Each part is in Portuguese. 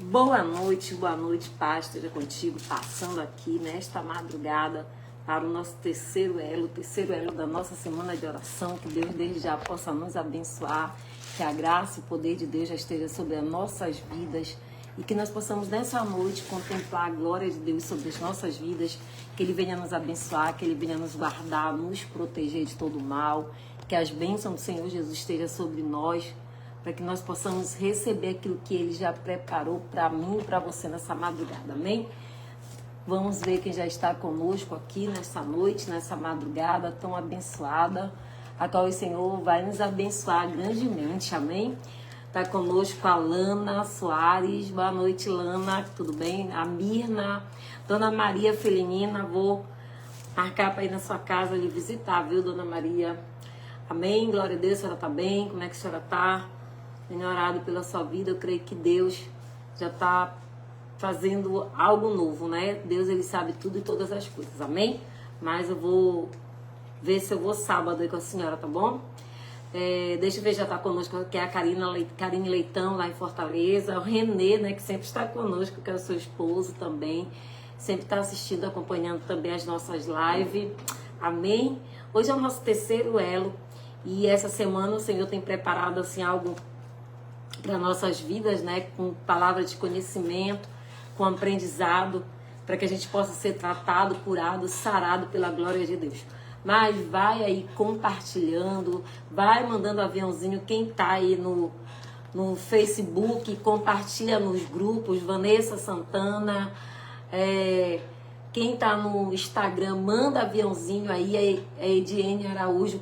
boa noite, paz esteja contigo, passando aqui nesta madrugada para o nosso terceiro elo da nossa semana de oração. Que Deus desde já possa nos abençoar, que a graça e o poder de Deus já esteja sobre as nossas vidas e que nós possamos nessa noite contemplar a glória de Deus sobre as nossas vidas, que Ele venha nos abençoar, que Ele venha nos guardar, nos proteger de todo o mal, que as bênçãos do Senhor Jesus estejam sobre nós, para que nós possamos receber aquilo que Ele já preparou para mim e para você nessa madrugada, amém? Vamos ver quem já está conosco aqui nessa noite, nessa madrugada tão abençoada, a qual o Senhor vai nos abençoar grandemente, amém? Está conosco a Lana Soares, boa noite, Lana, tudo bem? A Mirna, Dona Maria Felinina, vou marcar para ir na sua casa lhe visitar, viu, Dona Maria? Amém, glória a Deus, a senhora está bem? Como é que a senhora está? Tenho orado pela sua vida, eu creio que Deus já está fazendo algo novo, né? Deus, Ele sabe tudo e todas as coisas, amém? Mas eu vou ver se eu vou sábado aí com a senhora, tá bom? Deixa eu ver, já está conosco, que é a Karine Leitão, lá em Fortaleza. O Renê, né, que sempre está conosco, que é o seu esposo também. Sempre está assistindo, acompanhando também as nossas lives. Amém? Hoje é o nosso terceiro elo. E essa semana o Senhor tem preparado assim algo para nossas vidas, né, com palavra de conhecimento, com aprendizado, para que a gente possa ser tratado, curado, sarado pela glória de Deus. Mas vai aí compartilhando, vai mandando aviãozinho, quem tá aí no Facebook, compartilha nos grupos, Vanessa Santana, quem tá no Instagram, manda aviãozinho aí, a Ediene Araújo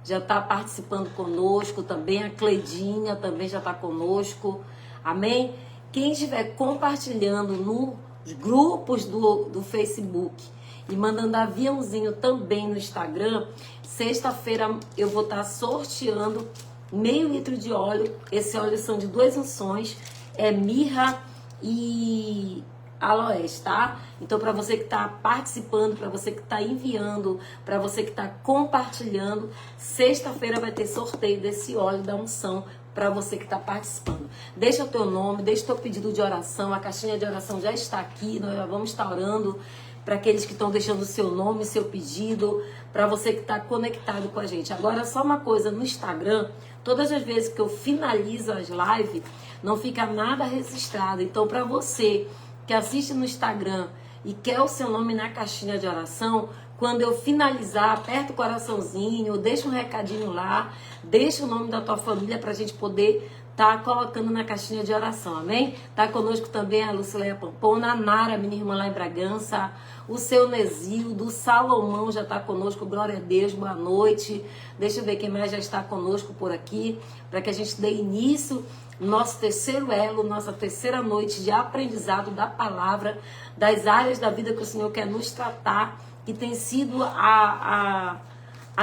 já está participando conosco também, a Cledinha também já está conosco, amém? Quem estiver compartilhando nos grupos do Facebook e mandando aviãozinho também no Instagram, sexta-feira eu vou estar sorteando meio litro de óleo. Esse óleo são de 2 unções, é mirra e aloés, tá? Então, para você que está participando, para você que está enviando, para você que está compartilhando, sexta-feira vai ter sorteio desse óleo da unção para você que está participando. Deixa o teu nome, deixa o teu pedido de oração, a caixinha de oração já está aqui, nós já vamos estar orando para aqueles que estão deixando o seu nome, seu pedido, para você que está conectado com a gente. Agora, só uma coisa, no Instagram, todas as vezes que eu finalizo as lives, não fica nada registrado. Então, para você que assiste no Instagram e quer o seu nome na caixinha de oração, quando eu finalizar, aperta o coraçãozinho, deixa um recadinho lá, deixa o nome da tua família para a gente poder estar colocando na caixinha de oração, amém? Tá conosco também a Lucileia Pampona, a Nara, minha irmã lá em Bragança, o seu Nesildo, o Salomão já está conosco, glória a Deus, boa noite. Deixa eu ver quem mais já está conosco por aqui, para que a gente dê início nosso terceiro elo, nossa terceira noite de aprendizado da palavra, das áreas da vida que o Senhor quer nos tratar, que tem sido a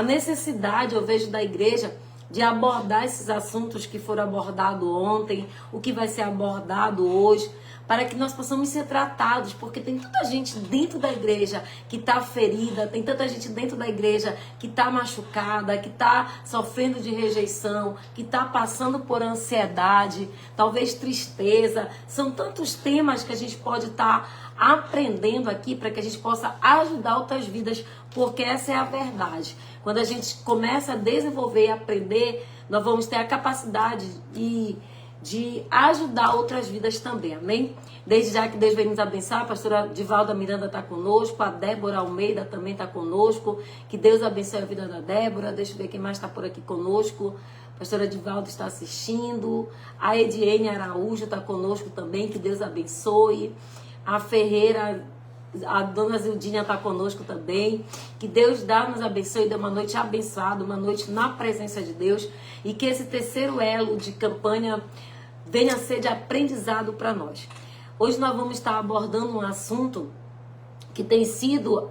necessidade, eu vejo, da igreja de abordar esses assuntos que foram abordados ontem, o que vai ser abordado hoje, para que nós possamos ser tratados, porque tem tanta gente dentro da igreja que está ferida, tem tanta gente dentro da igreja que está machucada, que está sofrendo de rejeição, que está passando por ansiedade, talvez tristeza. São tantos temas que a gente pode estar aprendendo aqui para que a gente possa ajudar outras vidas, porque essa é a verdade. Quando a gente começa a desenvolver e aprender, nós vamos ter a capacidade de ajudar outras vidas também, amém? Desde já que Deus vem nos abençoar, a pastora Divalda Miranda está conosco, a Débora Almeida também está conosco, que Deus abençoe a vida da Débora. Deixa eu ver quem mais está por aqui conosco. A pastora Divalda está assistindo, a Ediene Araújo está conosco também, que Deus abençoe. A Ferreira, a dona Zildinha está conosco também. Que Deus nos abençoe, dê uma noite abençoada, uma noite na presença de Deus. E que esse terceiro elo de campanha venha a ser de aprendizado para nós. Hoje nós vamos estar abordando um assunto que tem sido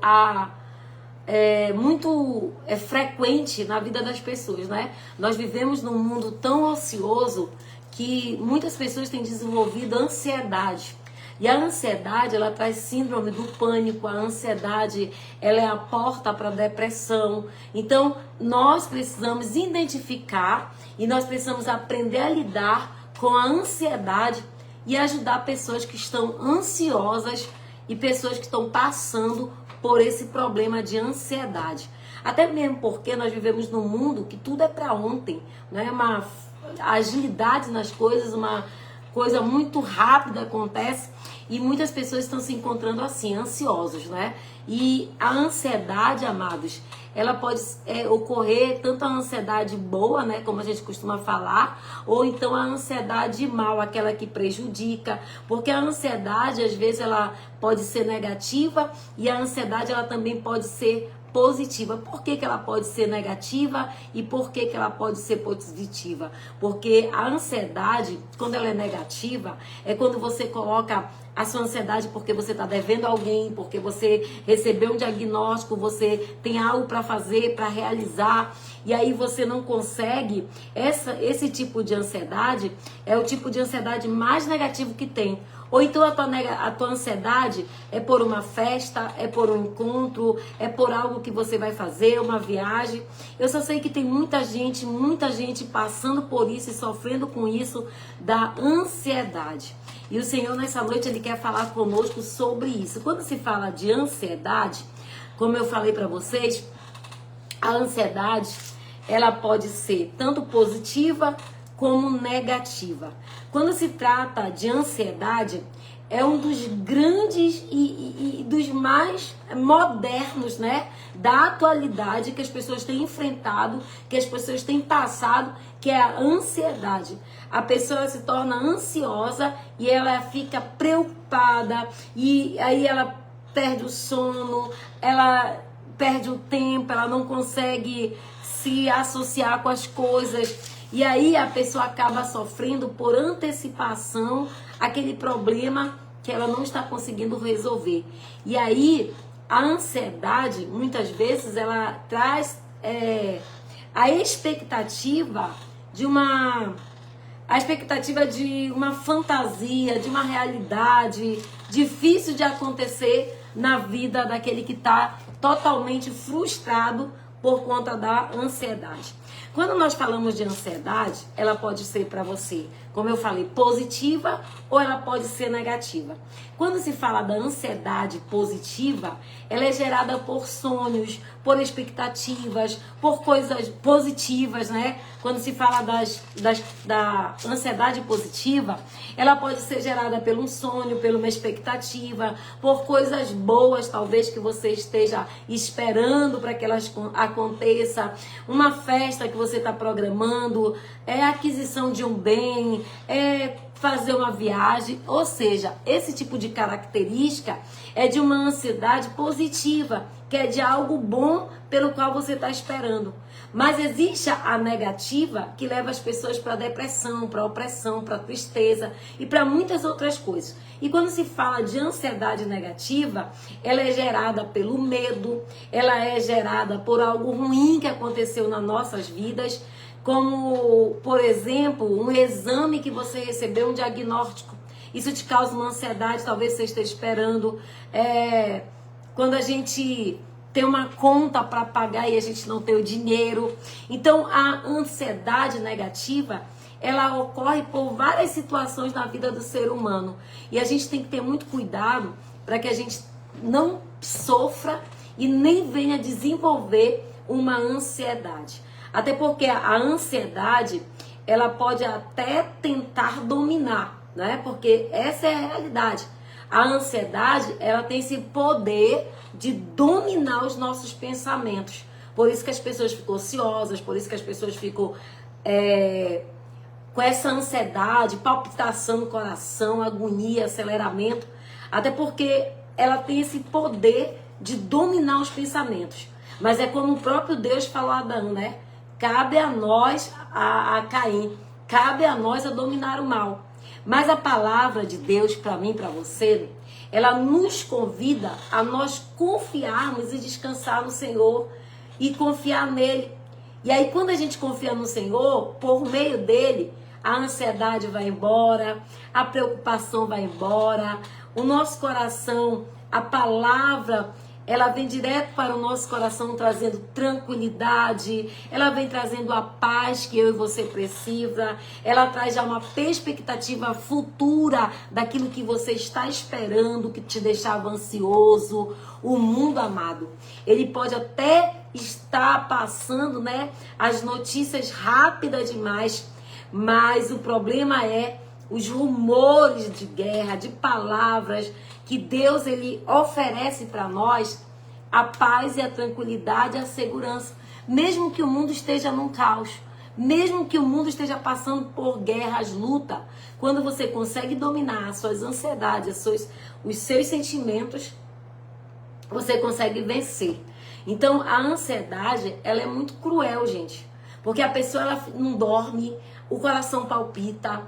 muito frequente na vida das pessoas, né? Nós vivemos num mundo tão ocioso que muitas pessoas têm desenvolvido ansiedade. E a ansiedade, ela traz síndrome do pânico, a ansiedade, ela é a porta para a depressão. Então, nós precisamos identificar e nós precisamos aprender a lidar com a ansiedade e ajudar pessoas que estão ansiosas e pessoas que estão passando por esse problema de ansiedade. Até mesmo porque nós vivemos num mundo que tudo é para ontem, né? Uma agilidade nas coisas, uma coisa muito rápida acontece e muitas pessoas estão se encontrando assim, ansiosos, né? E a ansiedade, amados, ela pode ocorrer tanto a ansiedade boa, né, como a gente costuma falar, ou então a ansiedade mal, aquela que prejudica, porque a ansiedade às vezes ela pode ser negativa e a ansiedade ela também pode ser positiva. Por que ela pode ser negativa e por que ela pode ser positiva? Porque a ansiedade, quando ela é negativa, é quando você coloca a sua ansiedade porque você está devendo alguém, porque você recebeu um diagnóstico, você tem algo para fazer, para realizar, e aí você não consegue. Esse tipo de ansiedade é o tipo de ansiedade mais negativo que tem. Ou então a tua ansiedade é por uma festa, é por um encontro, é por algo que você vai fazer, uma viagem. Eu só sei que tem muita gente passando por isso e sofrendo com isso da ansiedade. E o Senhor nessa noite Ele quer falar conosco sobre isso. Quando se fala de ansiedade, como eu falei para vocês, a ansiedade ela pode ser tanto positiva como negativa. Quando se trata de ansiedade, é um dos grandes e dos mais modernos, né, da atualidade que as pessoas têm enfrentado, que as pessoas têm passado, que é a ansiedade. A pessoa se torna ansiosa e ela fica preocupada e aí ela perde o sono, ela perde o tempo, ela não consegue se associar com as coisas. E aí a pessoa acaba sofrendo por antecipação aquele problema que ela não está conseguindo resolver. E aí a ansiedade, muitas vezes, ela traz a expectativa de uma fantasia, de uma realidade difícil de acontecer na vida daquele que está totalmente frustrado por conta da ansiedade. Quando nós falamos de ansiedade, ela pode ser para você, como eu falei, positiva ou ela pode ser negativa. Quando se fala da ansiedade positiva, ela é gerada por sonhos, por expectativas, por coisas positivas, né? Quando se fala da ansiedade positiva, ela pode ser gerada por um sonho, por uma expectativa, por coisas boas, talvez, que você esteja esperando para que elas aconteçam, uma festa que você está programando, a aquisição de um bem, fazer uma viagem, ou seja, esse tipo de característica é de uma ansiedade positiva, que é de algo bom pelo qual você está esperando. Mas existe a negativa que leva as pessoas para depressão, para opressão, para tristeza e para muitas outras coisas. E quando se fala de ansiedade negativa, ela é gerada pelo medo, ela é gerada por algo ruim que aconteceu nas nossas vidas, como, por exemplo, um exame que você recebeu, um diagnóstico. Isso te causa uma ansiedade, talvez você esteja esperando. Quando a gente tem uma conta para pagar e a gente não tem o dinheiro. Então, a ansiedade negativa, ela ocorre por várias situações na vida do ser humano. E a gente tem que ter muito cuidado para que a gente não sofra e nem venha desenvolver uma ansiedade. Até porque a ansiedade, ela pode até tentar dominar, né? Porque essa é a realidade. A ansiedade, ela tem esse poder de dominar os nossos pensamentos. Por isso que as pessoas ficam ansiosas, por isso que as pessoas ficam com essa ansiedade, palpitação no coração, agonia, aceleramento. Até porque ela tem esse poder de dominar os pensamentos. Mas é como o próprio Deus falou a Adão, né? Cabe a nós, a Caim, cabe a nós a dominar o mal. Mas a palavra de Deus para mim, para você, ela nos convida a nós confiarmos e descansar no Senhor e confiar nele. E aí quando a gente confia no Senhor, por meio dele, a ansiedade vai embora, a preocupação vai embora, o nosso coração, a palavra ela vem direto para o nosso coração trazendo tranquilidade, ela vem trazendo a paz que eu e você precisa, ela traz já uma perspectiva futura daquilo que você está esperando, que te deixava ansioso. O mundo, amado, ele pode até estar passando, né, as notícias rápidas demais, mas o problema é os rumores de guerra, de palavras, que Deus ele oferece para nós a paz e a tranquilidade e a segurança. Mesmo que o mundo esteja num caos, mesmo que o mundo esteja passando por guerras, luta, quando você consegue dominar as suas ansiedades, os seus sentimentos, você consegue vencer. Então, a ansiedade, ela é muito cruel, gente. Porque a pessoa ela não dorme, o coração palpita,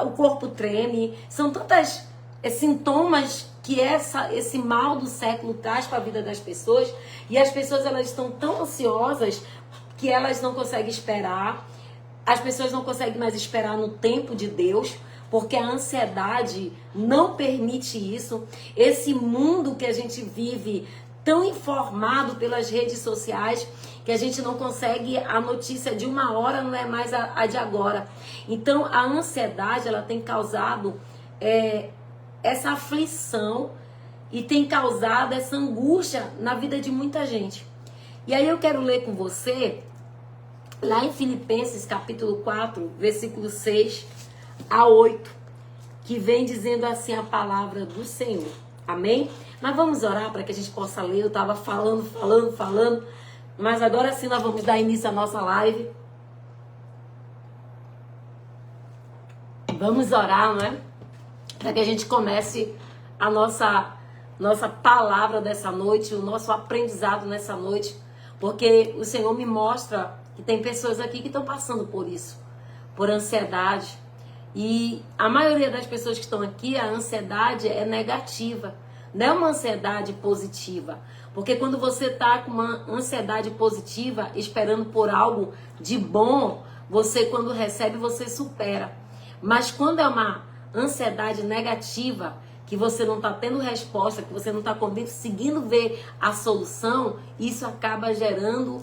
o corpo treme. São tantos sintomas que esse mal do século traz para a vida das pessoas. E as pessoas elas estão tão ansiosas que elas não conseguem esperar. As pessoas não conseguem mais esperar no tempo de Deus, porque a ansiedade não permite isso. Esse mundo que a gente vive tão informado pelas redes sociais, que a gente não consegue, a notícia de uma hora não é mais a de agora. Então, a ansiedade, ela tem causado essa aflição e tem causado essa angústia na vida de muita gente. E aí eu quero ler com você, lá em Filipenses, capítulo 4, versículo 6 a 8, que vem dizendo assim a palavra do Senhor. Amém? Mas vamos orar para que a gente possa ler. Eu estava falando, mas agora sim nós vamos dar início à nossa live. Vamos orar, não é? Para que a gente comece a nossa palavra dessa noite, o nosso aprendizado nessa noite, porque o Senhor me mostra que tem pessoas aqui que estão passando por isso, por ansiedade. E a maioria das pessoas que estão aqui, a ansiedade é negativa, não é uma ansiedade positiva. Porque quando você está com uma ansiedade positiva, esperando por algo de bom, você quando recebe, você supera. Mas quando é uma ansiedade negativa, que você não está tendo resposta, que você não está conseguindo ver a solução, isso acaba gerando,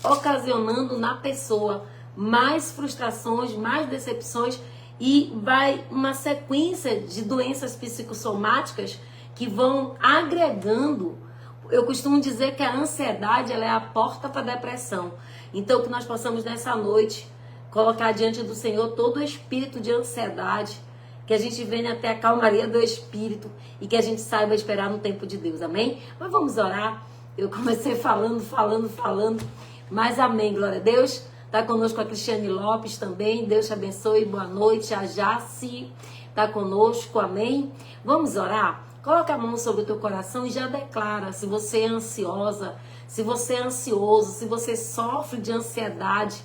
ocasionando na pessoa mais frustrações, mais decepções e vai uma sequência de doenças psicossomáticas que vão agregando. Eu costumo dizer que a ansiedade ela é a porta para a depressão. Então que nós possamos nessa noite colocar diante do Senhor todo o espírito de ansiedade, que a gente venha até a calmaria do espírito e que a gente saiba esperar no tempo de Deus, amém? Mas vamos orar. Eu comecei falando, mas amém, glória a Deus. Está conosco a Cristiane Lopes também, Deus te abençoe, boa noite. A Jaci está conosco, amém? Vamos orar? Coloca a mão sobre o teu coração e já declara, se você é ansiosa, se você é ansioso, se você sofre de ansiedade,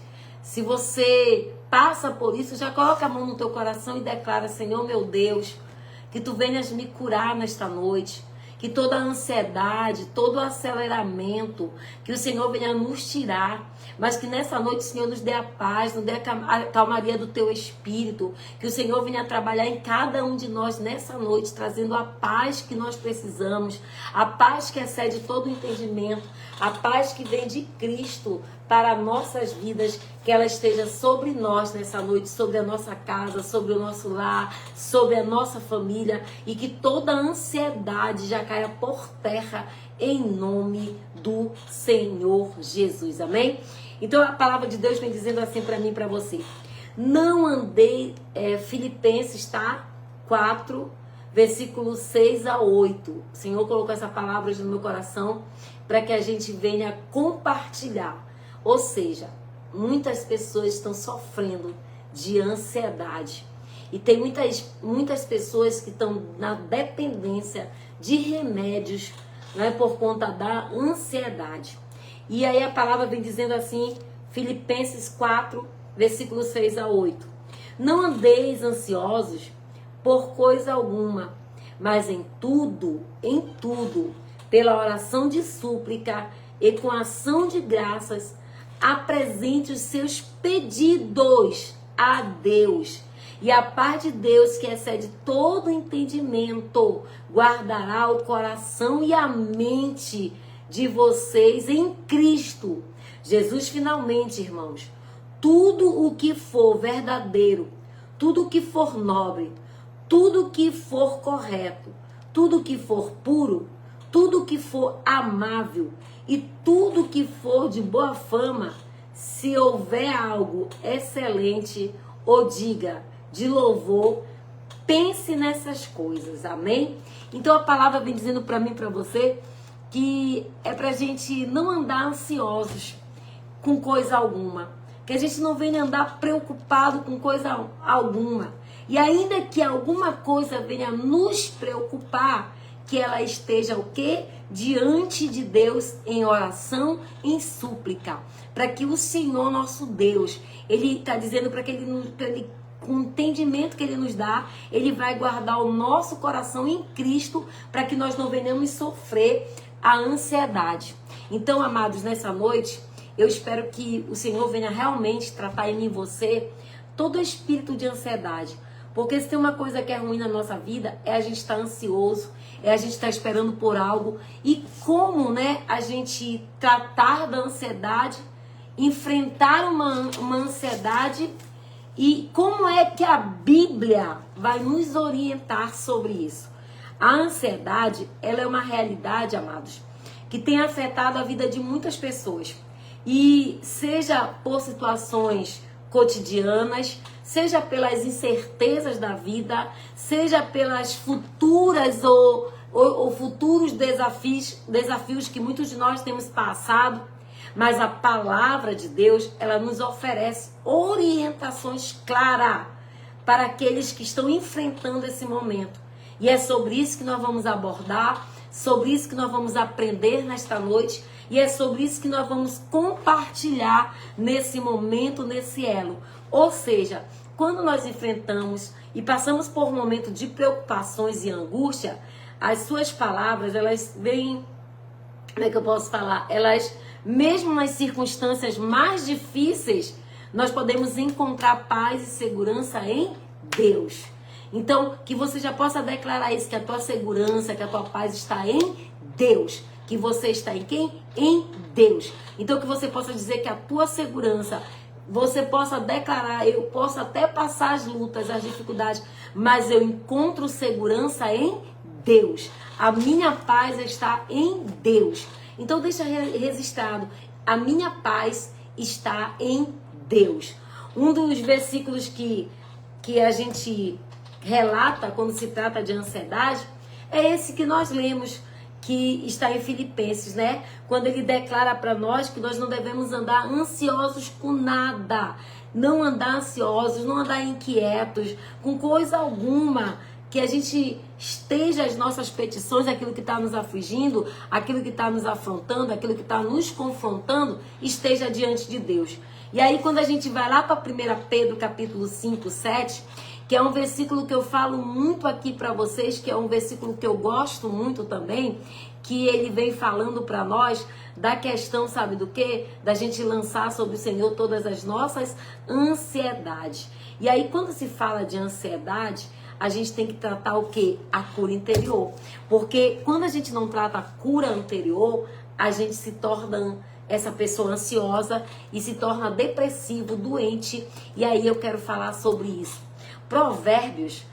se você passa por isso, já coloca a mão no teu coração e declara, Senhor meu Deus, que tu venhas me curar nesta noite, que toda a ansiedade, todo o aceleramento, que o Senhor venha nos tirar, mas que nessa noite o Senhor nos dê a paz, nos dê a calmaria do teu espírito, que o Senhor venha trabalhar em cada um de nós nessa noite, trazendo a paz que nós precisamos, a paz que excede todo o entendimento, a paz que vem de Cristo para nossas vidas, que ela esteja sobre nós nessa noite, sobre a nossa casa, sobre o nosso lar, sobre a nossa família, e que toda a ansiedade já caia por terra em nome do Senhor Jesus, amém? Então a palavra de Deus vem dizendo assim para mim e para você, não andei, Filipenses, tá? 4, versículo 6 a 8, o Senhor colocou essa palavra hoje no meu coração, para que a gente venha compartilhar. Ou seja, muitas pessoas estão sofrendo de ansiedade. E tem muitas pessoas que estão na dependência de remédios, né, por conta da ansiedade. E aí a palavra vem dizendo assim, Filipenses 4, versículos 6 a 8. Não andeis ansiosos por coisa alguma, mas em tudo, pela oração de súplica e com ação de graças, apresente os seus pedidos a Deus. E a paz de Deus, que excede todo entendimento, guardará o coração e a mente de vocês em Cristo Jesus. Finalmente, irmãos, tudo o que for verdadeiro, tudo o que for nobre, tudo o que for correto, tudo o que for puro, tudo o que for amável e tudo o que for de boa fama, se houver algo excelente, ou diga de louvor, pense nessas coisas, amém? Então a palavra vem dizendo para mim, para você, que é pra gente não andar ansiosos com coisa alguma, que a gente não venha andar preocupado com coisa alguma, e ainda que alguma coisa venha nos preocupar, que ela esteja o quê? Diante de Deus em oração, em súplica, para que o Senhor nosso Deus, Ele está dizendo para que Ele, com o entendimento que Ele nos dá, Ele vai guardar o nosso coração em Cristo, para que nós não venhamos sofrer a ansiedade. Então, amados, nessa noite, eu espero que o Senhor venha realmente tratar em mim e você todo espírito de ansiedade. Porque se tem uma coisa que é ruim na nossa vida, é a gente estar ansioso, é a gente estar esperando por algo. E como, né, a gente tratar da ansiedade, enfrentar uma ansiedade, e como é que a Bíblia vai nos orientar sobre isso. A ansiedade, ela é uma realidade, amados, que tem afetado a vida de muitas pessoas. E seja por situações cotidianas, seja pelas incertezas da vida, seja pelas futuras ou futuros desafios que muitos de nós temos passado, mas a palavra de Deus, ela nos oferece orientações claras para aqueles que estão enfrentando esse momento. E é sobre isso que nós vamos abordar, sobre isso que nós vamos aprender nesta noite, e é sobre isso que nós vamos compartilhar nesse momento, nesse elo. Ou seja, quando nós enfrentamos e passamos por um momento de preocupações e angústia, as suas palavras, elas vêm, como é que eu posso falar? Elas, mesmo nas circunstâncias mais difíceis, nós podemos encontrar paz e segurança em Deus. Então, que você já possa declarar isso, que a tua segurança, que a tua paz está em Deus. Que você está em quem? Em Deus. Então, que você possa dizer que a tua segurança, você possa declarar, eu posso até passar as lutas, as dificuldades, mas eu encontro segurança em Deus. A minha paz está em Deus. Então, deixa registrado, a minha paz está em Deus. Um dos versículos que a gente relata quando se trata de ansiedade é esse que nós lemos, que está em Filipenses, né? Quando ele declara para nós que nós não devemos andar ansiosos com nada, não andar ansiosos, não andar inquietos com coisa alguma, que a gente esteja as nossas petições, aquilo que está nos afligindo, aquilo que está nos afrontando, aquilo que está nos confrontando, esteja diante de Deus. E aí quando a gente vai lá para 1 Pedro capítulo 5, 7, que é um versículo que eu falo muito aqui para vocês, que é um versículo que eu gosto muito também, que ele vem falando para nós da questão, sabe do quê? Da gente lançar sobre o Senhor todas as nossas ansiedades. E aí quando se fala de ansiedade, a gente tem que tratar o quê? A cura interior. Porque quando a gente não trata a cura anterior, a gente se torna essa pessoa ansiosa e se torna depressivo, doente. E aí eu quero falar sobre isso. Provérbios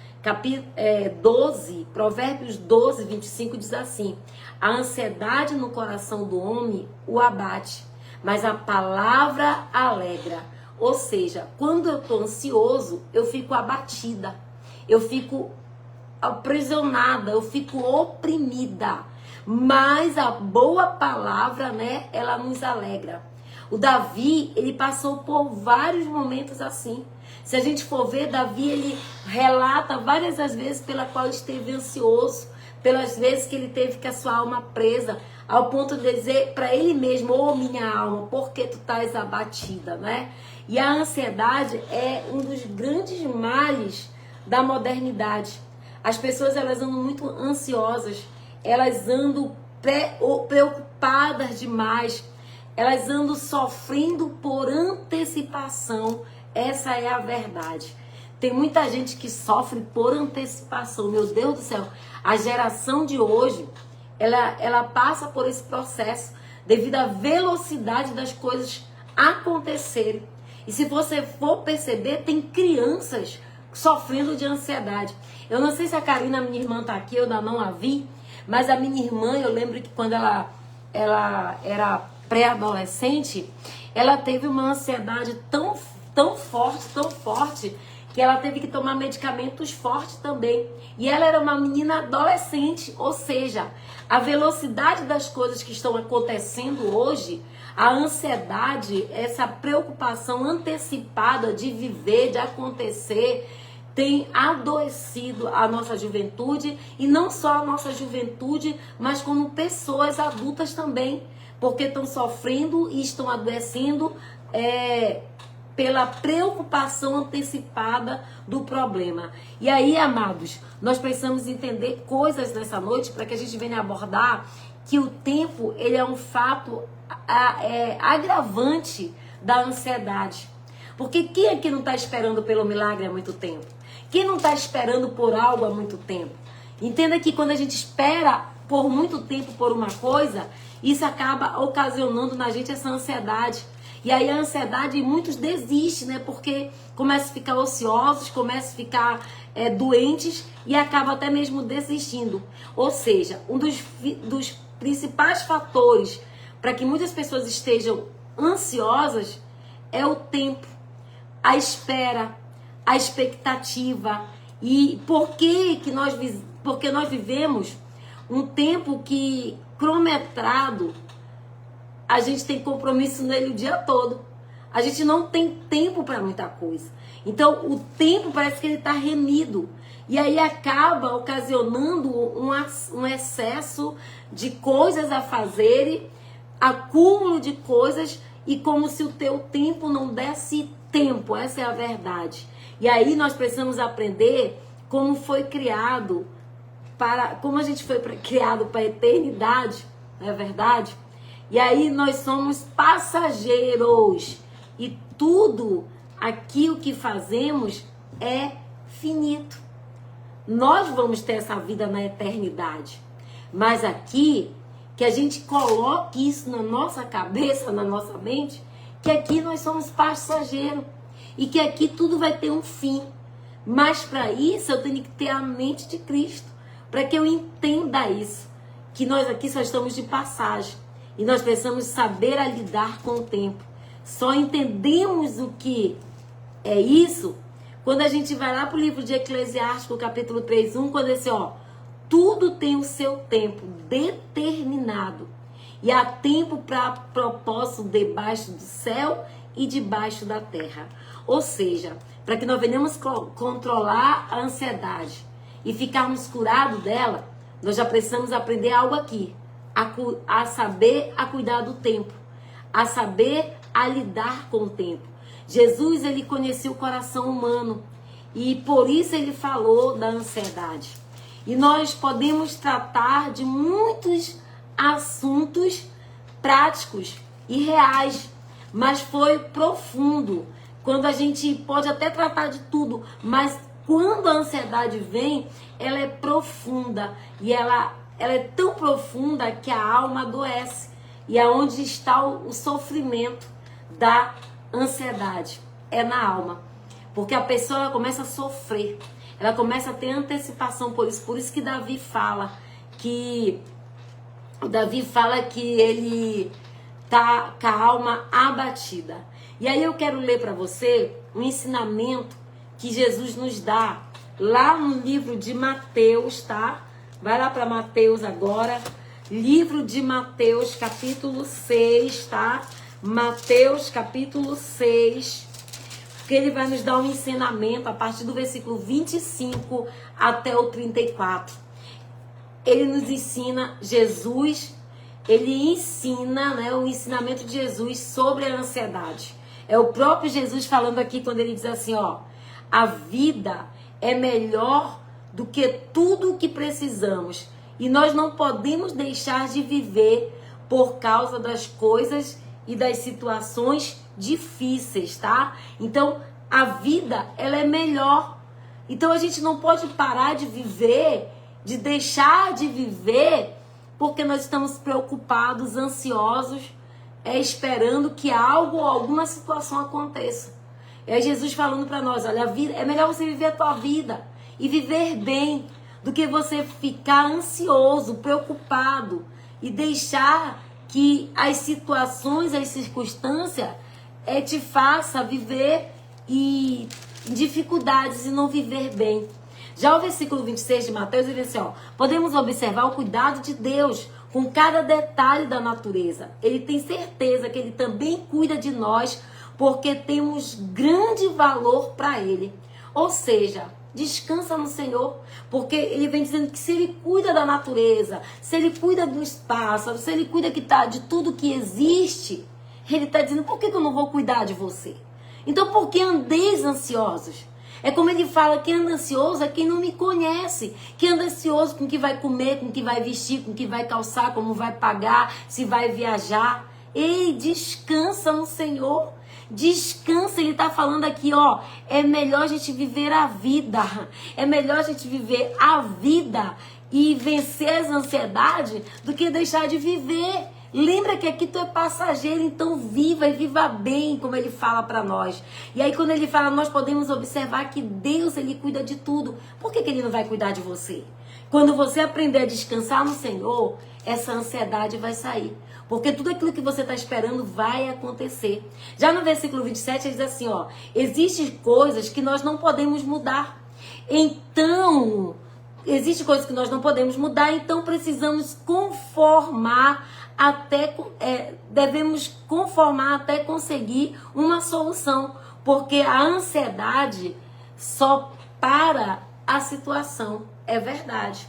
12, 25 diz assim: a ansiedade no coração do homem o abate, mas a palavra alegra. Ou seja, quando eu estou ansioso, eu fico abatida, eu fico aprisionada, eu fico oprimida. Mas a boa palavra, né, ela nos alegra. O Davi, ele passou por vários momentos assim. Se a gente for ver, Davi, ele relata várias as vezes pela qual esteve ansioso, pelas vezes que ele teve que a sua alma presa, ao ponto de dizer para ele mesmo: ô minha alma, por que tu estás abatida, né? E a ansiedade é um dos grandes males da modernidade. As pessoas, elas andam muito ansiosas, elas andam preocupadas demais, elas andam sofrendo por antecipação. Essa é a verdade. Tem muita gente que sofre por antecipação. Meu Deus do céu, a geração de hoje, ela passa por esse processo devido à velocidade das coisas acontecerem. E se você for perceber, tem crianças sofrendo de ansiedade. Eu não sei se a Karina, minha irmã, tá aqui, eu ainda não a vi, mas a minha irmã, eu lembro que quando ela era pré-adolescente, ela teve uma ansiedade tão forte, que ela teve que tomar medicamentos fortes também. E ela era uma menina adolescente, ou seja, a velocidade das coisas que estão acontecendo hoje, a ansiedade, essa preocupação antecipada de viver, de acontecer, tem adoecido a nossa juventude, e não só a nossa juventude, mas como pessoas adultas também, porque estão sofrendo e estão adoecendo pela preocupação antecipada do problema. E aí, amados, nós precisamos entender coisas nessa noite para que a gente venha abordar que o tempo, ele é um fato agravante da ansiedade. Porque quem aqui não está esperando pelo milagre há muito tempo? Quem não está esperando por algo há muito tempo? Entenda que quando a gente espera por muito tempo por uma coisa, isso acaba ocasionando na gente essa ansiedade. E aí a ansiedade, muitos desistem, né? Porque começam a ficar ociosos, começam a ficar doentes e acabam até mesmo desistindo. Ou seja, um dos principais fatores para que muitas pessoas estejam ansiosas é o tempo, a espera, a expectativa. E porque nós vivemos um tempo que, cronometrado, a gente tem compromisso nele o dia todo. A gente não tem tempo para muita coisa. Então, o tempo parece que ele está remido. E aí acaba ocasionando um excesso de coisas a fazer, acúmulo de coisas, e como se o teu tempo não desse tempo. Essa é a verdade. E aí nós precisamos aprender como foi criado, como a gente foi criado para a eternidade, não é verdade? E aí nós somos passageiros. E tudo aquilo que fazemos é finito. Nós vamos ter essa vida na eternidade. Mas aqui, que a gente coloque isso na nossa cabeça, na nossa mente, que aqui nós somos passageiros. E que aqui tudo vai ter um fim. Mas para isso eu tenho que ter a mente de Cristo. Para que eu entenda isso. Que nós aqui só estamos de passagem. E nós precisamos saber a lidar com o tempo. Só entendemos o que é isso quando a gente vai lá para o livro de Eclesiastes, capítulo 3:1, quando diz assim, tudo tem o seu tempo determinado. E há tempo para propósito debaixo do céu e debaixo da terra. Ou seja, para que nós venhamos controlar a ansiedade e ficarmos curados dela, nós já precisamos aprender algo aqui. A saber a cuidar do tempo, a saber a lidar com o tempo. Jesus, ele conhecia o coração humano e por isso ele falou da ansiedade. E nós podemos tratar de muitos assuntos práticos e reais, mas foi profundo. Quando a gente pode até tratar de tudo, mas quando a ansiedade vem, ela é profunda e ela é tão profunda que a alma adoece. E aonde está o sofrimento da ansiedade? É na alma. Porque a pessoa ela começa a sofrer. Ela começa a ter antecipação por isso. Por isso que Davi fala que ele tá com a alma abatida. E aí eu quero ler para você um ensinamento que Jesus nos dá lá no livro de Mateus, tá? Vai lá para Mateus agora. Livro de Mateus, capítulo 6, tá? Mateus, capítulo 6. Porque ele vai nos dar um ensinamento a partir do versículo 25 até o 34. Ele nos ensina, Jesus, ele ensina, né, o ensinamento de Jesus sobre a ansiedade. É o próprio Jesus falando aqui quando ele diz assim, a vida é melhor do que tudo o que precisamos. E nós não podemos deixar de viver por causa das coisas e das situações difíceis, tá? Então, A vida, ela é melhor. Então a gente não pode parar de viver, de deixar de viver, porque nós estamos preocupados, ansiosos, esperando que algo ou alguma situação aconteça. É Jesus falando para nós, olha, a vida, é melhor você viver a tua vida e viver bem, do que você ficar ansioso, preocupado e deixar que as situações, as circunstâncias te faça viver e dificuldades e não viver bem. Já o versículo 26 de Mateus, ele diz assim, ó, podemos observar o cuidado de Deus com cada detalhe da natureza. Ele tem certeza que ele também cuida de nós, porque temos grande valor para ele. Ou seja, descansa no Senhor, porque ele vem dizendo que se ele cuida da natureza, se ele cuida dos pássaros, se ele cuida de tudo que existe, ele está dizendo, por que eu não vou cuidar de você? Então, por que andeis ansiosos? É como ele fala, quem anda ansioso é quem não me conhece. Quem anda ansioso com o que vai comer, com o que vai vestir, com o que vai calçar, como vai pagar, se vai viajar. Ei, descansa no Senhor. Descansa, ele está falando aqui, ó, é melhor a gente viver a vida. É melhor a gente viver a vida e vencer as ansiedades do que deixar de viver. Lembra que aqui tu é passageiro, então viva e viva bem, como ele fala para nós. E aí quando ele fala, nós podemos observar que Deus, ele cuida de tudo. Por que ele não vai cuidar de você? Quando você aprender a descansar no Senhor, essa ansiedade vai sair. Porque tudo aquilo que você está esperando vai acontecer. Já no versículo 27 ele diz assim, ó, existem coisas que nós não podemos mudar. Então, existem coisas que nós não podemos mudar, então precisamos devemos conformar até conseguir uma solução, porque a ansiedade só para a situação, é verdade.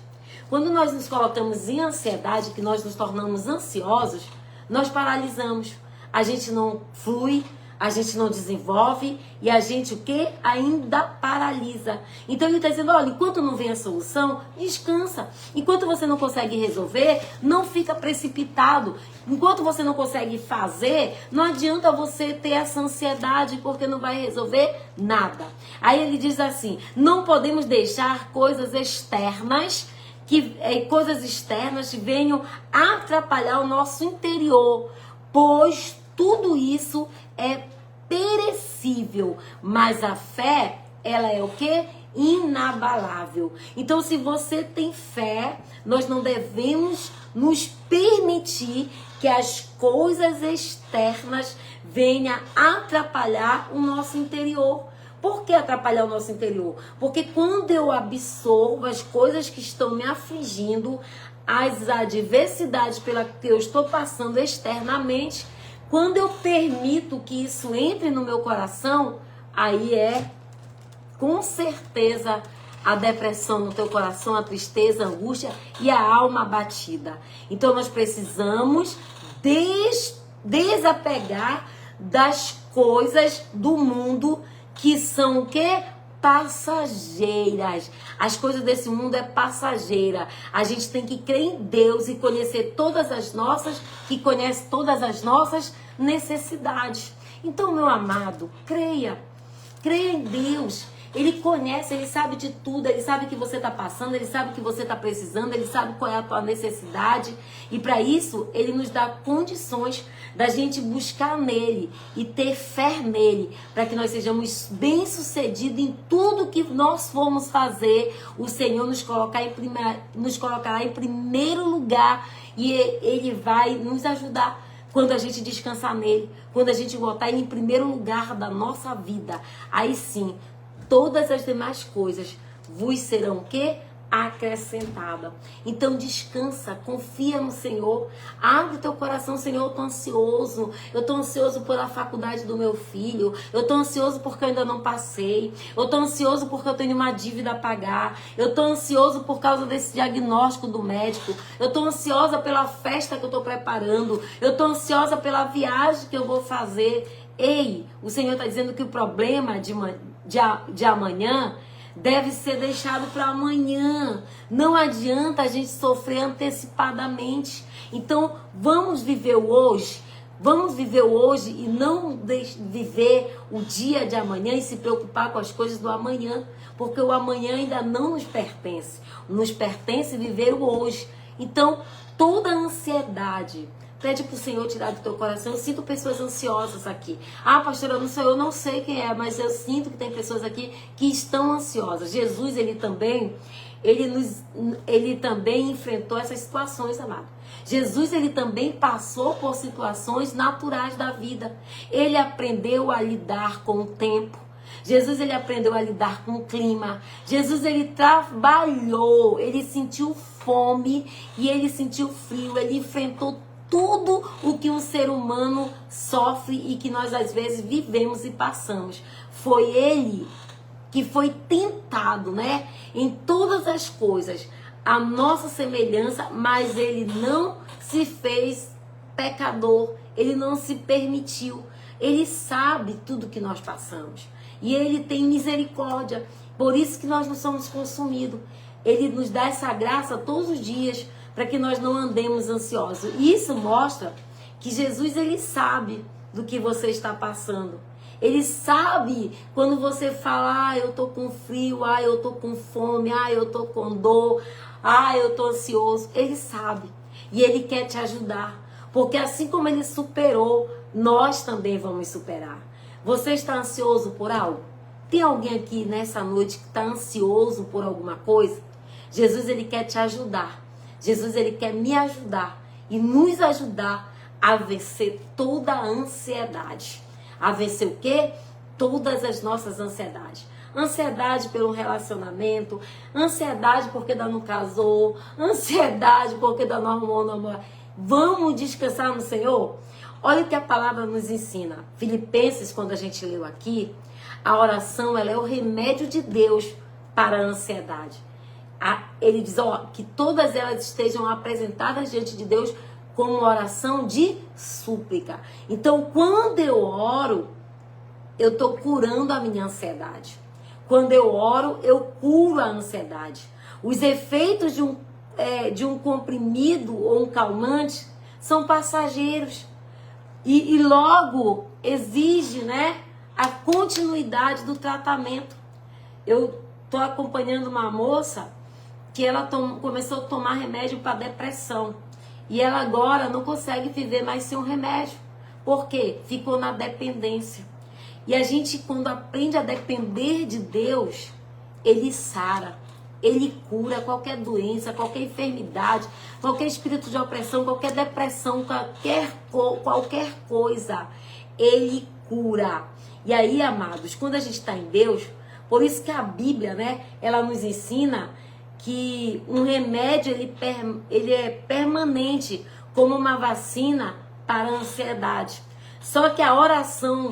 Quando nós nos colocamos em ansiedade, que nós nos tornamos ansiosos, nós paralisamos, a gente não flui, a gente não desenvolve e a gente o quê? Ainda paralisa. Então ele está dizendo, olha, enquanto não vem a solução, descansa. Enquanto você não consegue resolver, não fica precipitado. Enquanto você não consegue fazer, não adianta você ter essa ansiedade, porque não vai resolver nada. Aí ele diz assim, não podemos deixar coisas externas que venham atrapalhar o nosso interior, pois tudo isso é perecível, mas a fé, ela é o quê? Inabalável. Então, se você tem fé, nós não devemos nos permitir que as coisas externas venham atrapalhar o nosso interior. Por que atrapalhar o nosso interior? Porque quando eu absorvo as coisas que estão me afligindo, as adversidades pela que eu estou passando externamente, quando eu permito que isso entre no meu coração, aí com certeza, a depressão no teu coração, a tristeza, a angústia e a alma abatida. Então, nós precisamos desapegar das coisas do mundo que são o quê? Passageiras. As coisas desse mundo é passageira. A gente tem que crer em Deus e conhecer que conhece todas as nossas necessidades. Então, meu amado, creia em Deus. Ele conhece, ele sabe de tudo, ele sabe o que você está passando, ele sabe o que você está precisando, ele sabe qual é a tua necessidade. E para isso, ele nos dá condições da gente buscar nele e ter fé nele, para que nós sejamos bem-sucedidos em tudo que nós formos fazer. O Senhor nos colocará em primeiro lugar e ele vai nos ajudar. Quando a gente descansar nele, quando a gente botar ele em primeiro lugar da nossa vida, aí sim, todas as demais coisas vos serão o quê? Acrescentada. Então descansa, confia no Senhor, abre o teu coração. Senhor, eu tô ansioso pela faculdade do meu filho, eu tô ansioso porque eu ainda não passei, eu tô ansioso porque eu tenho uma dívida a pagar, eu tô ansioso por causa desse diagnóstico do médico, eu tô ansiosa pela festa que eu tô preparando, eu tô ansiosa pela viagem que eu vou fazer. Ei, o Senhor está dizendo que o problema de amanhã deve ser deixado para amanhã. Não adianta a gente sofrer antecipadamente. Então, vamos viver o hoje. Vamos viver o hoje e não viver o dia de amanhã e se preocupar com as coisas do amanhã, porque o amanhã ainda não nos pertence. Nos pertence viver o hoje. Então, toda ansiedade, pede para o Senhor tirar do teu coração. Eu sinto pessoas ansiosas aqui. Ah, pastora, eu não sei quem é, mas eu sinto que tem pessoas aqui que estão ansiosas. Jesus, ele também enfrentou essas situações, amado. Jesus, ele também passou por situações naturais da vida. Ele aprendeu a lidar com o tempo. Jesus, ele aprendeu a lidar com o clima. Jesus, ele trabalhou, ele sentiu fome e ele sentiu frio. Ele enfrentou tudo o que um ser humano sofre e que nós às vezes vivemos e passamos. Foi ele que foi tentado, né? Em todas as coisas, a nossa semelhança, mas ele não se fez pecador, ele não se permitiu. Ele sabe tudo que nós passamos e ele tem misericórdia. Por isso que nós não somos consumidos. Ele nos dá essa graça todos os dias para que nós não andemos ansiosos. E isso mostra que Jesus, ele sabe do que você está passando. Ele sabe quando você fala, ah, eu tô com frio, ah, eu tô com fome, ah, eu tô com dor, ah, eu tô ansioso. Ele sabe. E ele quer te ajudar. Porque assim como ele superou, nós também vamos superar. Você está ansioso por algo? Tem alguém aqui nessa noite que está ansioso por alguma coisa? Jesus, ele quer te ajudar. Jesus, ele quer me ajudar e nos ajudar a vencer toda a ansiedade. A vencer o quê? Todas as nossas ansiedades. Ansiedade pelo relacionamento, ansiedade porque ainda não casou, ansiedade porque ainda não arrumou namorado. Vamos descansar no Senhor? Olha o que a palavra nos ensina. Filipenses, quando a gente leu aqui, a oração, ela é o remédio de Deus para a ansiedade. Ele diz, ó, que todas elas estejam apresentadas diante de Deus como uma oração de súplica. Então, quando eu oro, eu estou curando a minha ansiedade. Quando eu oro, eu curo a ansiedade. Os efeitos de um comprimido ou um calmante são passageiros. E logo exige, né, a continuidade do tratamento. Eu estou acompanhando uma moça que ela começou a tomar remédio para depressão. E ela agora não consegue viver mais sem um remédio. Por quê? Ficou na dependência. E a gente, quando aprende a depender de Deus, ele sara, ele cura qualquer doença, qualquer enfermidade, qualquer espírito de opressão, qualquer depressão, qualquer coisa. Ele cura. E aí, amados, quando a gente está em Deus, por isso que a Bíblia, né, ela nos ensina que um remédio ele é permanente, como uma vacina para a ansiedade. Só que a oração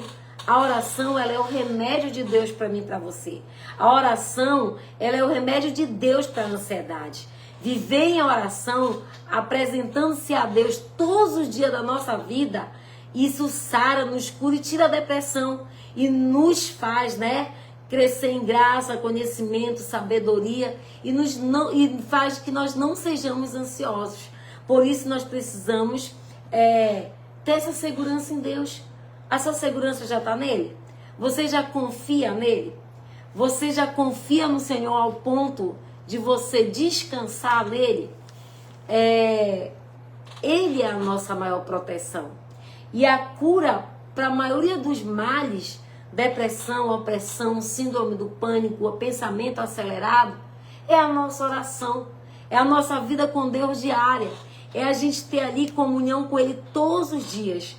ela é o remédio de Deus para mim e para você. A oração, ela é o remédio de Deus para a ansiedade. Viver em oração, apresentando-se a Deus todos os dias da nossa vida, isso sara, nos cura e tira a depressão e nos faz, né, crescer em graça, conhecimento, sabedoria e faz que nós não sejamos ansiosos. Por isso nós precisamos ter essa segurança em Deus. A sua segurança já está nele? Você já confia nele? Você já confia no Senhor ao ponto de você descansar nele? Ele é a nossa maior proteção. E a cura para a maioria dos males, depressão, opressão, síndrome do pânico, o pensamento acelerado, é a nossa oração, é a nossa vida com Deus diária, é a gente ter ali comunhão com Ele todos os dias.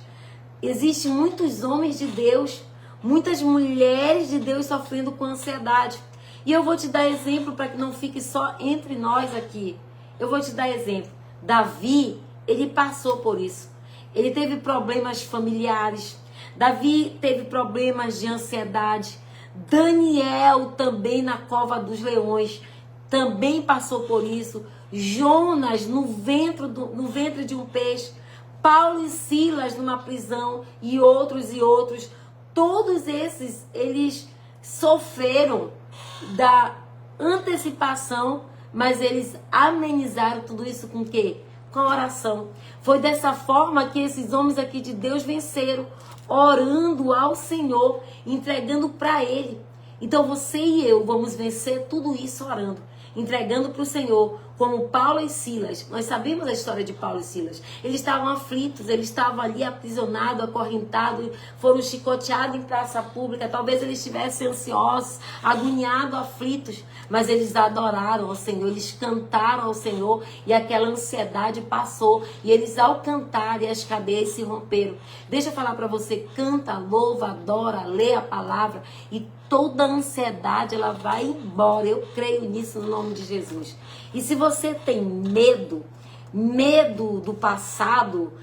Existem muitos homens de Deus, muitas mulheres de Deus sofrendo com ansiedade. E eu vou te dar exemplo para que não fique só entre nós aqui. Eu vou te dar exemplo. Davi, ele passou por isso. Ele teve problemas familiares. Davi teve problemas de ansiedade. Daniel também na cova dos leões também passou por isso. Jonas no ventre de um peixe. Paulo e Silas numa prisão e outros. Todos esses, eles sofreram da antecipação, mas eles amenizaram tudo isso com o quê? com a oração. Foi dessa forma que esses homens aqui de Deus venceram, orando ao Senhor, entregando para Ele. Então você e eu vamos vencer tudo isso orando, entregando para o Senhor, como Paulo e Silas. Nós sabemos a história de Paulo e Silas. Eles estavam aflitos, eles estavam ali aprisionados, acorrentados, foram chicoteados em praça pública. Talvez eles estivessem ansiosos, agoniados, aflitos, mas eles adoraram ao Senhor, eles cantaram ao Senhor e aquela ansiedade passou. E eles, ao cantarem, as cadeias se romperam. Deixa eu falar para você, canta, louva, adora, lê a palavra e toda a ansiedade ela vai embora. Eu creio nisso no nome de Jesus. E se você tem medo do passado,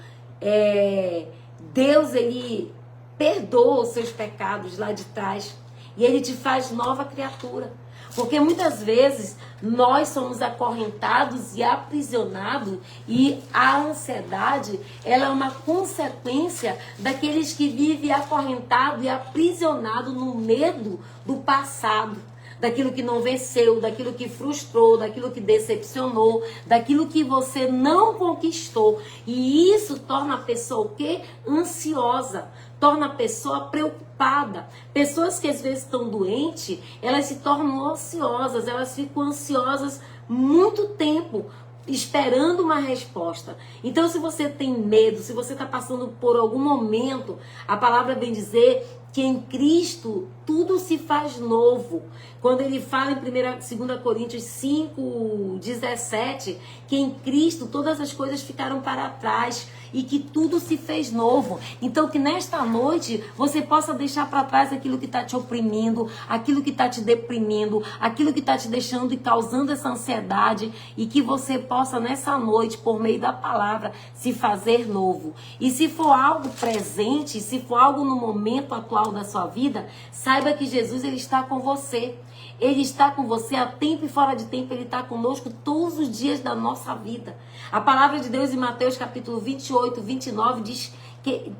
Deus, Ele perdoa os seus pecados lá de trás e Ele te faz nova criatura. Porque muitas vezes nós somos acorrentados e aprisionados e a ansiedade, ela é uma consequência daqueles que vivem acorrentado e aprisionado no medo do passado. Daquilo que não venceu, daquilo que frustrou, daquilo que decepcionou, daquilo que você não conquistou. E isso torna a pessoa o quê? Ansiosa, torna a pessoa preocupada. Pessoas que às vezes estão doentes, elas se tornam ansiosas, elas ficam ansiosas muito tempo, esperando uma resposta. Então, se você tem medo, se você está passando por algum momento, a palavra vem dizer que em Cristo tudo se faz novo. Quando ele fala em 2 Coríntios 5:17, que em Cristo todas as coisas ficaram para trás e que tudo se fez novo. Então que nesta noite você possa deixar para trás aquilo que está te oprimindo, aquilo que está te deprimindo, aquilo que está te deixando e causando essa ansiedade, e que você possa nessa noite, por meio da palavra, se fazer novo. E se for algo presente, se for algo no momento atual da sua vida, saiba que Jesus, ele está com você. Ele está com você a tempo e fora de tempo. Ele está conosco todos os dias da nossa vida. A palavra de Deus em Mateus capítulo 28, 29 diz que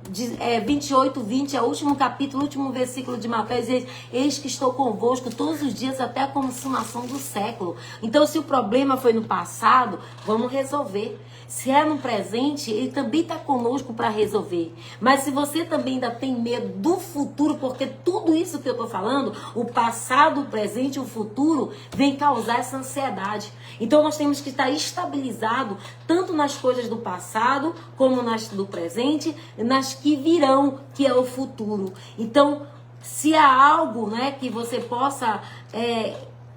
28, 20 é o último capítulo, o último versículo de Mateus, diz: eis que estou convosco todos os dias até a consumação do século. Então, se o problema foi no passado, vamos resolver. Se é no presente, ele também está conosco para resolver. Mas se você também ainda tem medo do futuro, porque tudo isso que eu estou falando, o passado, o presente e o futuro, vem causar essa ansiedade. Então nós temos que estar estabilizado tanto nas coisas do passado, como nas do presente, nas que virão, que é o futuro. Então, se há algo, né, que você possa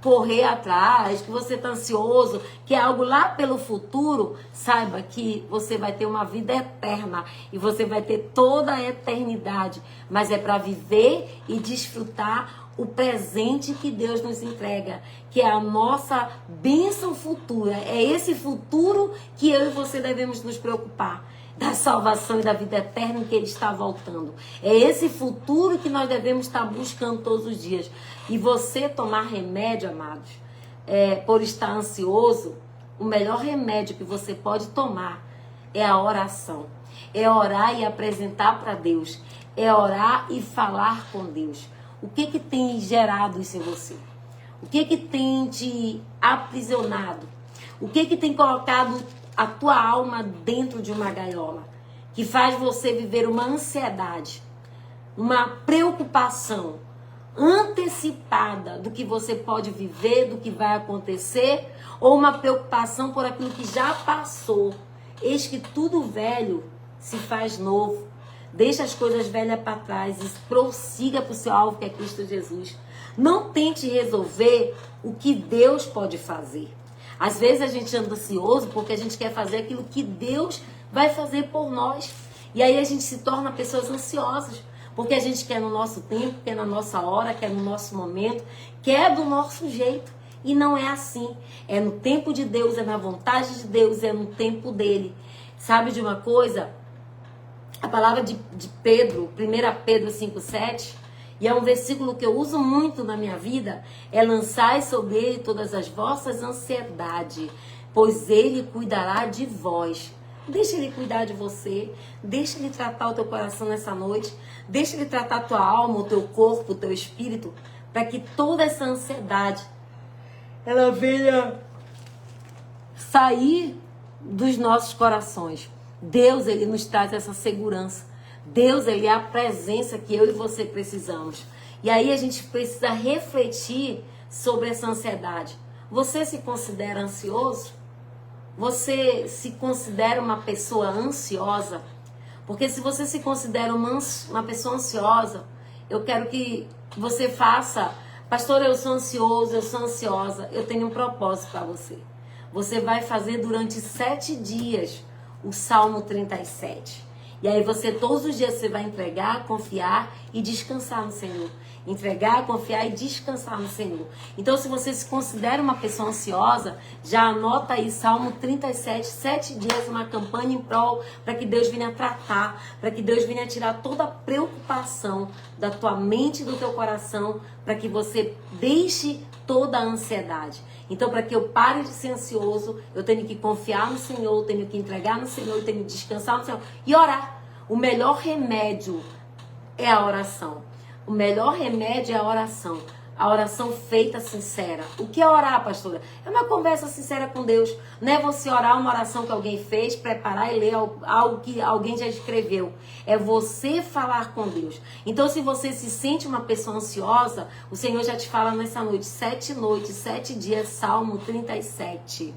correr atrás, que você está ansioso, que é algo lá pelo futuro, saiba que você vai ter uma vida eterna e você vai ter toda a eternidade, mas é para viver e desfrutar o presente que Deus nos entrega, que é a nossa bênção futura. É esse futuro que eu e você devemos nos preocupar, da salvação e da vida eterna em que Ele está voltando. É esse futuro que nós devemos estar buscando todos os dias. E você tomar remédio, amados, por estar ansioso, o melhor remédio que você pode tomar é a oração. É orar e apresentar para Deus. É orar e falar com Deus. O que tem gerado isso em você? O que tem te aprisionado? O que tem colocado a tua alma dentro de uma gaiola, que faz você viver uma ansiedade, uma preocupação antecipada do que você pode viver, do que vai acontecer, ou uma preocupação por aquilo que já passou? Eis que tudo velho se faz novo. Deixa as coisas velhas para trás e prossiga para o seu alvo, que é Cristo Jesus. Não tente resolver o que Deus pode fazer. Às vezes a gente anda ansioso porque a gente quer fazer aquilo que Deus vai fazer por nós. E aí a gente se torna pessoas ansiosas, porque a gente quer no nosso tempo, quer na nossa hora, quer no nosso momento, quer do nosso jeito. E não é assim. É no tempo de Deus, é na vontade de Deus, é no tempo dele. Sabe de uma coisa? A palavra de Pedro, 1 Pedro 5,7, e é um versículo que eu uso muito na minha vida, é: lançai sobre ele todas as vossas ansiedades, pois ele cuidará de vós. Deixa ele cuidar de você, deixa ele tratar o teu coração nessa noite, deixa ele tratar a tua alma, o teu corpo, o teu espírito, para que toda essa ansiedade, ela venha sair dos nossos corações. Deus, ele nos traz essa segurança. Deus, ele é a presença que eu e você precisamos. E aí a gente precisa refletir sobre essa ansiedade. Você se considera ansioso? Você se considera uma pessoa ansiosa? Porque se você se considera uma pessoa ansiosa, eu quero que você faça, pastor, eu sou ansioso, eu sou ansiosa, eu tenho um propósito para você. Você vai fazer durante 7 dias o Salmo 37. E aí você, todos os dias, você vai entregar, confiar e descansar no Senhor. Entregar, confiar e descansar no Senhor. Então, se você se considera uma pessoa ansiosa, já anota aí Salmo 37, 7 dias, uma campanha em prol, para que Deus venha tratar, para que Deus venha tirar toda a preocupação da tua mente e do teu coração, para que você deixe toda a ansiedade. Então, para que eu pare de ser ansioso, eu tenho que confiar no Senhor, eu tenho que entregar no Senhor, eu tenho que descansar no Senhor e orar. O melhor remédio é a oração. O melhor remédio é a oração. A oração feita sincera. O que é orar, pastora? É uma conversa sincera com Deus. Não é você orar uma oração que alguém fez, preparar e ler algo que alguém já escreveu. É você falar com Deus. Então, se você se sente uma pessoa ansiosa, o Senhor já te fala nessa noite, 7 noites, 7 dias, Salmo 37.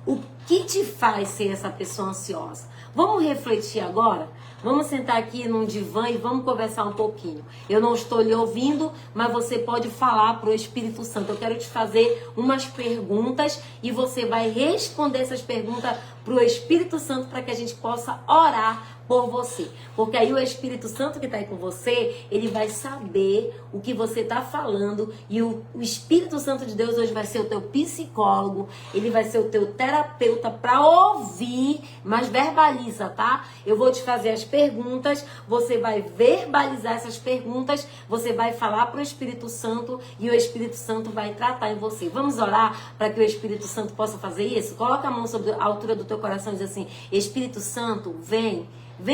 O que te faz ser essa pessoa ansiosa? Vamos refletir agora? Vamos sentar aqui num divã e vamos conversar um pouquinho. Eu não estou lhe ouvindo, mas você pode falar para o Espírito Santo. Eu quero te fazer umas perguntas e você vai responder essas perguntas para o Espírito Santo para que a gente possa orar por você. Porque aí o Espírito Santo que está aí com você, ele vai saber o que você está falando e o Espírito Santo de Deus hoje vai ser o teu psicólogo, ele vai ser o teu terapeuta para ouvir, mas verbaliza, tá? Eu vou te fazer as perguntas, você vai verbalizar essas perguntas, você vai falar para o Espírito Santo e o Espírito Santo vai tratar em você. Vamos orar para que o Espírito Santo possa fazer isso? Coloca a mão sobre a altura do teu coração e diz assim: Espírito Santo, vem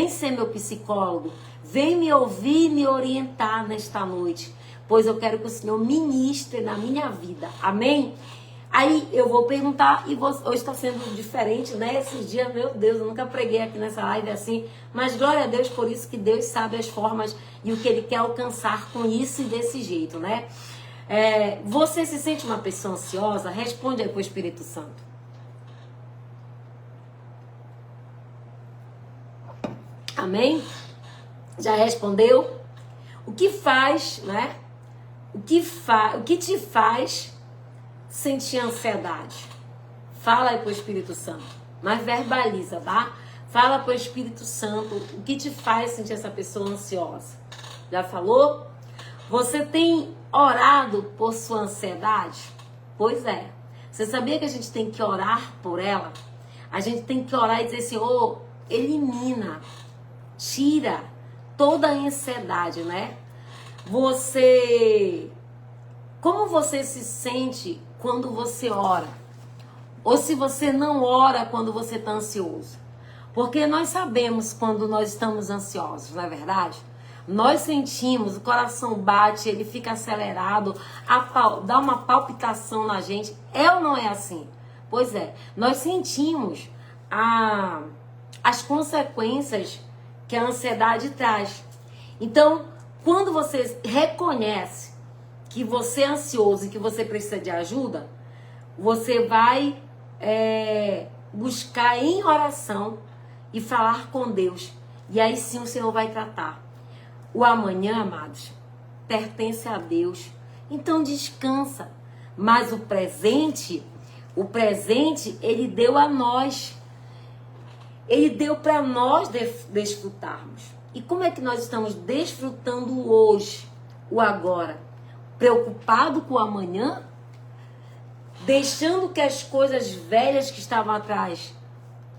ser meu psicólogo, vem me ouvir e me orientar nesta noite, pois eu quero que o Senhor ministre na minha vida, amém? Aí eu vou perguntar, e hoje está sendo diferente, né? Esses dias, meu Deus, eu nunca preguei aqui nessa live assim, mas glória a Deus por isso, que Deus sabe as formas e o que Ele quer alcançar com isso e desse jeito, né? Você se sente uma pessoa ansiosa? Responde aí para o Espírito Santo. Amém? Já respondeu? O que faz, né? O que te faz sentir ansiedade? Fala aí pro Espírito Santo. Mas verbaliza, tá? Fala pro Espírito Santo o que te faz sentir essa pessoa ansiosa. Já falou? Você tem orado por sua ansiedade? Pois é. Você sabia que a gente tem que orar por ela? A gente tem que orar e dizer, Senhor, elimina, tira toda a ansiedade, né? Como você se sente quando você ora? Ou se você não ora quando você está ansioso? Porque nós sabemos quando nós estamos ansiosos, não é verdade? Nós sentimos, o coração bate, ele fica acelerado, dá uma palpitação na gente. É ou não é assim? Pois é, nós sentimos as consequências que a ansiedade traz. Então, quando você reconhece que você é ansioso e que você precisa de ajuda, você vai buscar em oração e falar com Deus. E aí sim o Senhor vai tratar. O amanhã, amados, pertence a Deus. Então descansa. Mas o presente, Ele deu a nós. Ele deu para nós desfrutarmos. E como é que nós estamos desfrutando hoje, o agora? Preocupado com o amanhã? Deixando que as coisas velhas que estavam atrás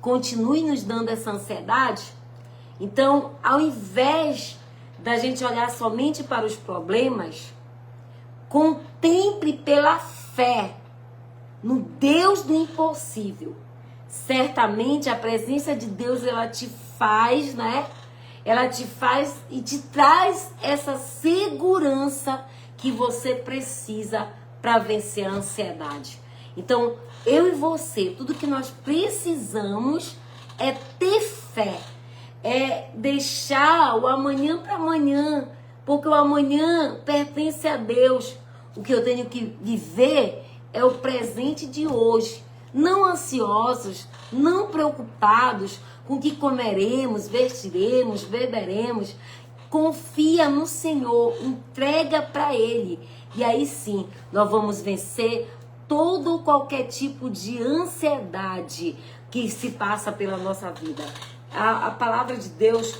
continuem nos dando essa ansiedade? Então, ao invés da gente olhar somente para os problemas, contemple pela fé no Deus do impossível. Certamente a presença de Deus, ela te faz, né? Ela te faz e te traz essa segurança que você precisa para vencer a ansiedade. Então, eu e você, tudo que nós precisamos é ter fé, é deixar o amanhã para amanhã, porque o amanhã pertence a Deus. O que eu tenho que viver é o presente de hoje, não ansiosos, não preocupados com o que comeremos, vestiremos, beberemos. Confia no Senhor, entrega para Ele. E aí sim, nós vamos vencer todo qualquer tipo de ansiedade que se passa pela nossa vida. A palavra de Deus,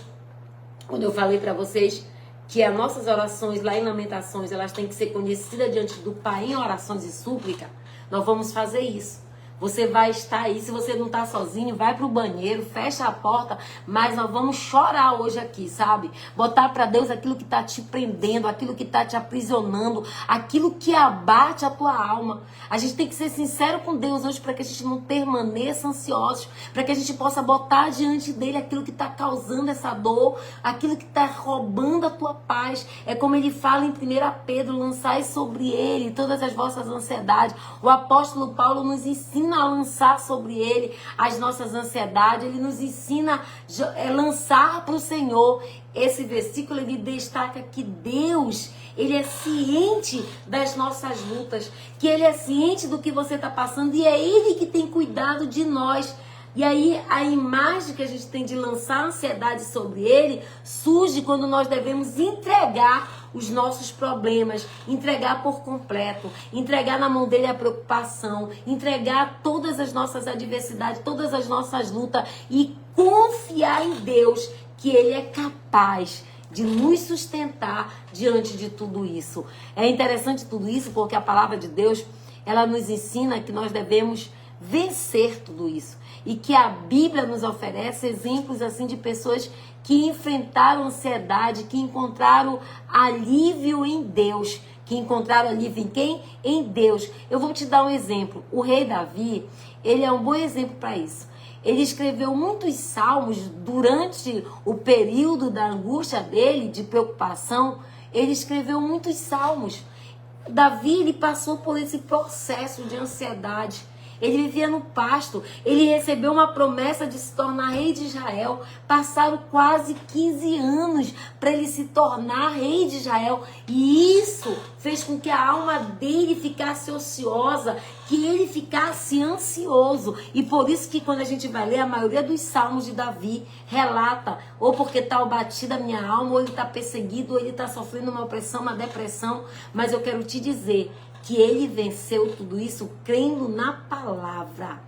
quando eu falei para vocês que as nossas orações lá em Lamentações, elas têm que ser conhecidas diante do Pai em orações e súplica, nós vamos fazer isso. Você vai estar aí, se você não está sozinho, vai para o banheiro, fecha a porta, mas nós vamos chorar hoje aqui, sabe? Botar para Deus aquilo que está te prendendo, aquilo que está te aprisionando, aquilo que abate a tua alma. A gente tem que ser sincero com Deus hoje para que a gente não permaneça ansioso, para que a gente possa botar diante dele aquilo que está causando essa dor, aquilo que está roubando a tua paz. É como ele fala em 1 Pedro, lançai sobre ele todas as vossas ansiedades. O apóstolo Paulo nos ensina a lançar sobre ele as nossas ansiedades, ele nos ensina a lançar para o Senhor. Esse versículo ele destaca que Deus, ele é ciente das nossas lutas, que ele é ciente do que você está passando e é ele que tem cuidado de nós. E aí a imagem que a gente tem de lançar ansiedade sobre ele surge quando nós devemos entregar os nossos problemas, entregar por completo, entregar na mão dele a preocupação, entregar todas as nossas adversidades, todas as nossas lutas e confiar em Deus que ele é capaz de nos sustentar diante de tudo isso. É interessante tudo isso porque a palavra de Deus, ela nos ensina que nós devemos vencer tudo isso. E que a Bíblia nos oferece exemplos assim de pessoas que enfrentaram ansiedade, que encontraram alívio em Deus. Que encontraram alívio em quem? Em Deus. Eu vou te dar um exemplo. O rei Davi, ele é um bom exemplo para isso. Ele escreveu muitos salmos durante o período da angústia dele, de preocupação. Ele escreveu muitos salmos. Davi, ele passou por esse processo de ansiedade. Ele vivia no pasto, ele recebeu uma promessa de se tornar rei de Israel. Passaram quase 15 anos para ele se tornar rei de Israel. E isso fez com que a alma dele ficasse ociosa, que ele ficasse ansioso. E por isso que quando a gente vai ler, a maioria dos salmos de Davi relata, ou porque está abatida a minha alma, ou ele está perseguido, ou ele está sofrendo uma opressão, uma depressão. Mas eu quero te dizer que ele venceu tudo isso crendo na palavra.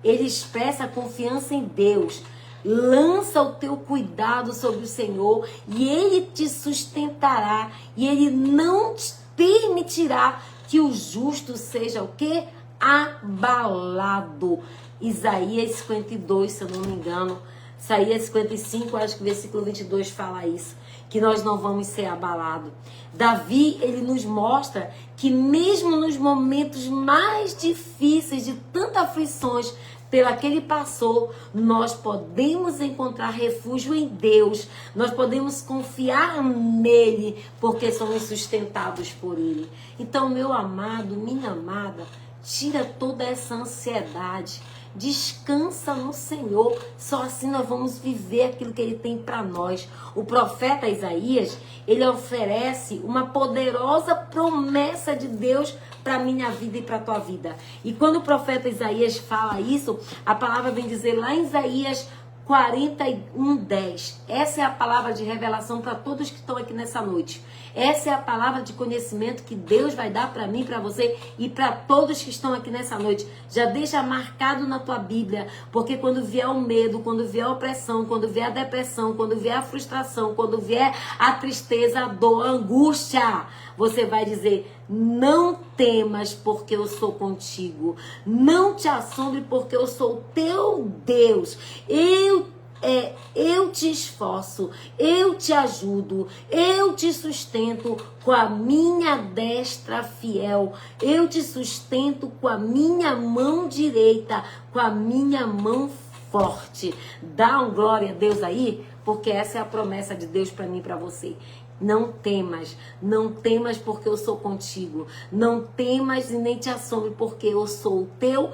Ele expressa confiança em Deus. Lança o teu cuidado sobre o Senhor e ele te sustentará. E ele não te permitirá que o justo seja o quê? Abalado. Isaías 52, se eu não me engano. Isaías 55, acho que o versículo 22 fala isso. Que nós não vamos ser abalados. Davi, ele nos mostra que mesmo nos momentos mais difíceis, de tantas aflições pela que ele passou, nós podemos encontrar refúgio em Deus. Nós podemos confiar nele, porque somos sustentados por ele. Então, meu amado, minha amada, tira toda essa ansiedade. Descansa no Senhor, só assim nós vamos viver aquilo que ele tem para nós. O profeta Isaías, ele oferece uma poderosa promessa de Deus para a minha vida e para a tua vida. E quando o profeta Isaías fala isso, a palavra vem dizer lá em Isaías 41:10. Essa é a palavra de revelação para todos que estão aqui nessa noite. Essa é a palavra de conhecimento que Deus vai dar para mim, para você e para todos que estão aqui nessa noite. Já deixa marcado na tua Bíblia, porque quando vier o medo, quando vier a opressão, quando vier a depressão, quando vier a frustração, quando vier a tristeza, a dor, a angústia, você vai dizer: não temas, porque eu sou contigo. Não te assombre, porque eu sou teu Deus. Eu te esforço, eu te ajudo, eu te sustento com a minha destra fiel, eu te sustento com a minha mão direita, com a minha mão forte. Dá um glória a Deus aí, porque essa é a promessa de Deus para mim e para você. Não temas, não temas porque eu sou contigo. Não temas e nem te assombre porque eu sou o teu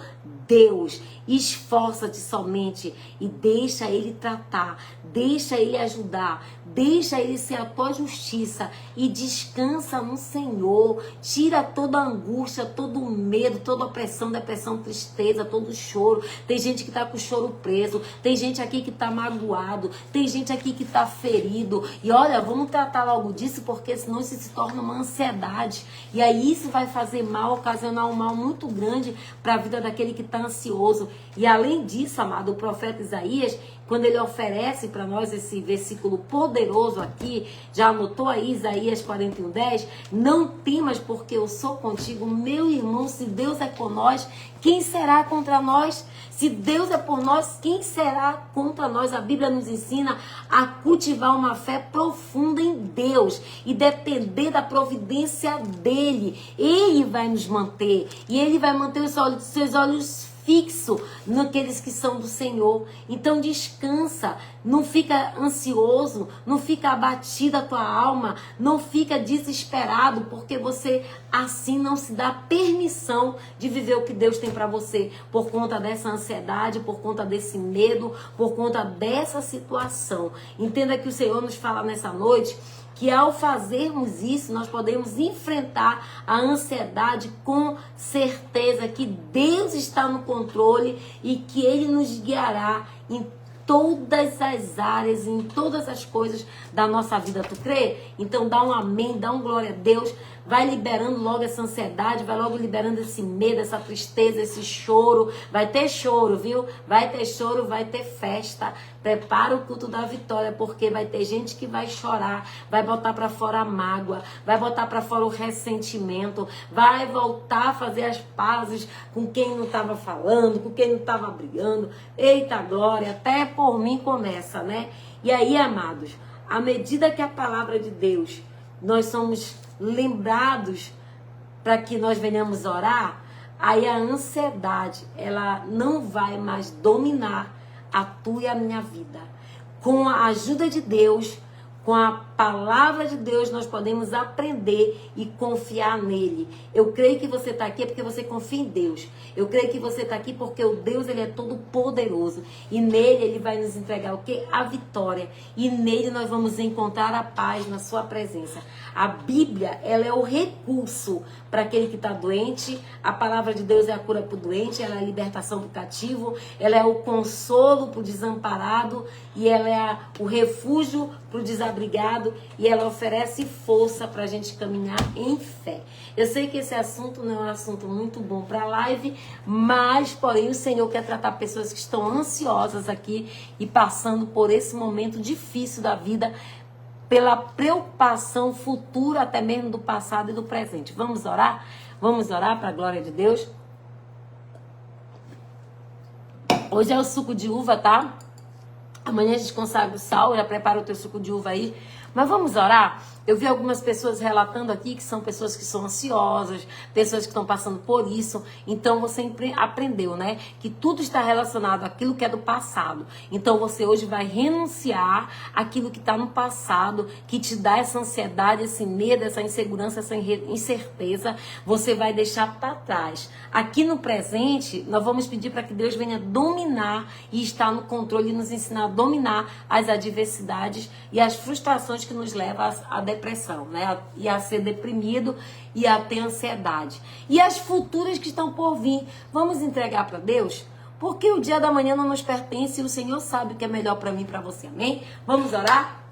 Deus. Esforça-te somente e deixa Ele tratar, deixa Ele ajudar, deixa Ele ser a tua justiça e descansa no Senhor. Tira toda a angústia, todo o medo, toda a opressão, depressão, tristeza, todo o choro. Tem gente que está com o choro preso, tem gente aqui que está magoado, tem gente aqui que está ferido. E olha, vamos tratar logo disso, porque senão isso se torna uma ansiedade. E aí isso vai fazer mal, ocasionar um mal muito grande para a vida daquele que está ansioso. E além disso, amado, o profeta Isaías, quando ele oferece para nós esse versículo poderoso aqui, já anotou aí Isaías 41:10? Não temas porque eu sou contigo, meu irmão. Se Deus é por nós, quem será contra nós? Se Deus é por nós, quem será contra nós? A Bíblia nos ensina a cultivar uma fé profunda em Deus e depender da providência dele. Ele vai nos manter e ele vai manter os seus olhos fixo naqueles que são do Senhor. Então descansa, não fica ansioso, não fica abatida a tua alma, não fica desesperado, porque você assim não se dá permissão de viver o que Deus tem para você, por conta dessa ansiedade, por conta desse medo, por conta dessa situação. Entenda que o Senhor nos fala nessa noite que ao fazermos isso, nós podemos enfrentar a ansiedade com certeza que Deus está no controle e que Ele nos guiará em todas as áreas, em todas as coisas da nossa vida. Tu crê? Então dá um amém, dá um glória a Deus. Vai liberando logo essa ansiedade, vai logo liberando esse medo, essa tristeza, esse choro. Vai ter choro, viu? Vai ter choro, vai ter festa. Prepara o culto da vitória, porque vai ter gente que vai chorar, vai botar para fora a mágoa, vai botar para fora o ressentimento, vai voltar a fazer as pazes com quem não estava falando, com quem não estava brigando. Eita glória, até por mim começa, né? E aí, amados, à medida que a palavra de Deus, nós somos lembrados para que nós venhamos orar, aí a ansiedade, ela não vai mais dominar a tua e a minha vida. Com a ajuda de Deus, com a palavra de Deus, nós podemos aprender e confiar nele. Eu creio que você está aqui porque você confia em Deus. Eu creio que você está aqui porque o Deus, ele é todo poderoso. E nele ele vai nos entregar o quê? A vitória. E nele nós vamos encontrar a paz na sua presença. A Bíblia, ela é o recurso para aquele que está doente. A palavra de Deus é a cura para o doente, ela é a libertação para o cativo, ela é o consolo para o desamparado e ela é o refúgio para o desabrigado e ela oferece força para a gente caminhar em fé. Eu sei que esse assunto não é um assunto muito bom para a live, mas, porém, o Senhor quer tratar pessoas que estão ansiosas aqui e passando por esse momento difícil da vida, pela preocupação futura, até mesmo do passado e do presente. Vamos orar? Vamos orar para a glória de Deus? Hoje é o suco de uva, tá? Amanhã a gente consagra o sal, já prepara o teu suco de uva aí. Mas vamos orar? Eu vi algumas pessoas relatando aqui que são pessoas que são ansiosas, pessoas que estão passando por isso. Então você aprendeu, né? Que tudo está relacionado àquilo que é do passado. Então você hoje vai renunciar àquilo que está no passado, que te dá essa ansiedade, esse medo, essa insegurança, essa incerteza. Você vai deixar para trás. Aqui no presente, nós vamos pedir para que Deus venha dominar e estar no controle e nos ensinar a dominar as adversidades e as frustrações que nos levam à depressão, né? E a ser deprimido e a ter ansiedade. E as futuras que estão por vir, vamos entregar para Deus? Porque o dia da manhã não nos pertence e o Senhor sabe o que é melhor para mim e para você, amém? Vamos orar?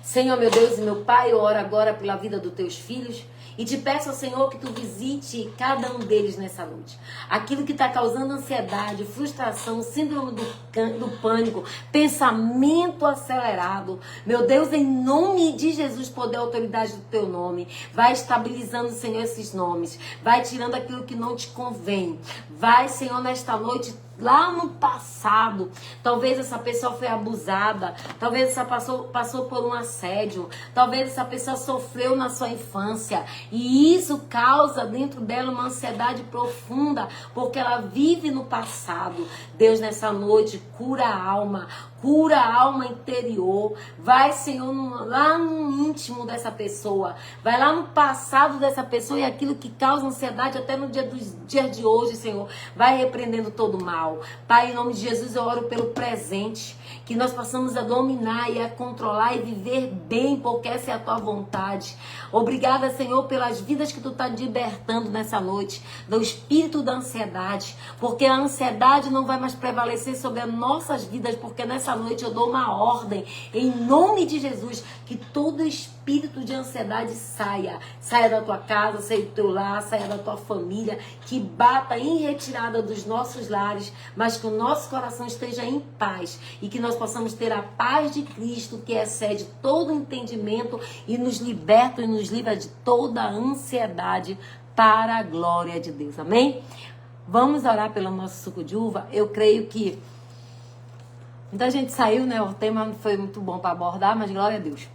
Senhor, meu Deus e meu Pai, eu oro agora pela vida dos teus filhos. E te peço ao Senhor que tu visite cada um deles nessa noite. Aquilo que está causando ansiedade, frustração, síndrome do pânico, pensamento acelerado. Meu Deus, em nome de Jesus, poder e autoridade do teu nome. Vai estabilizando, Senhor, esses nomes. Vai tirando aquilo que não te convém. Vai, Senhor, nesta noite, lá no passado. Talvez essa pessoa foi abusada, talvez essa pessoa passou por um assédio, talvez essa pessoa sofreu na sua infância e isso causa dentro dela uma ansiedade profunda, porque ela vive no passado. Deus, nessa noite, cura a alma interior. Vai, Senhor, lá no íntimo dessa pessoa, vai lá no passado dessa pessoa e aquilo que causa ansiedade até no dia de hoje, Senhor, vai repreendendo todo o mal. Pai, em nome de Jesus, eu oro pelo presente, que nós possamos a dominar e a controlar e viver bem, porque essa é a tua vontade. Obrigada, Senhor, pelas vidas que tu está libertando nessa noite, do espírito da ansiedade, porque a ansiedade não vai mais prevalecer sobre as nossas vidas, porque nessa noite eu dou uma ordem, em nome de Jesus, que todo espírito de ansiedade saia da tua casa, saia do teu lar, saia da tua família, que bata em retirada dos nossos lares, mas que o nosso coração esteja em paz e que nós possamos ter a paz de Cristo, que excede todo entendimento e nos liberta e nos livra de toda a ansiedade para a glória de Deus. Amém? Vamos orar pelo nosso suco de uva. Eu creio que muita gente saiu, né? O tema não foi muito bom para abordar, mas glória a Deus.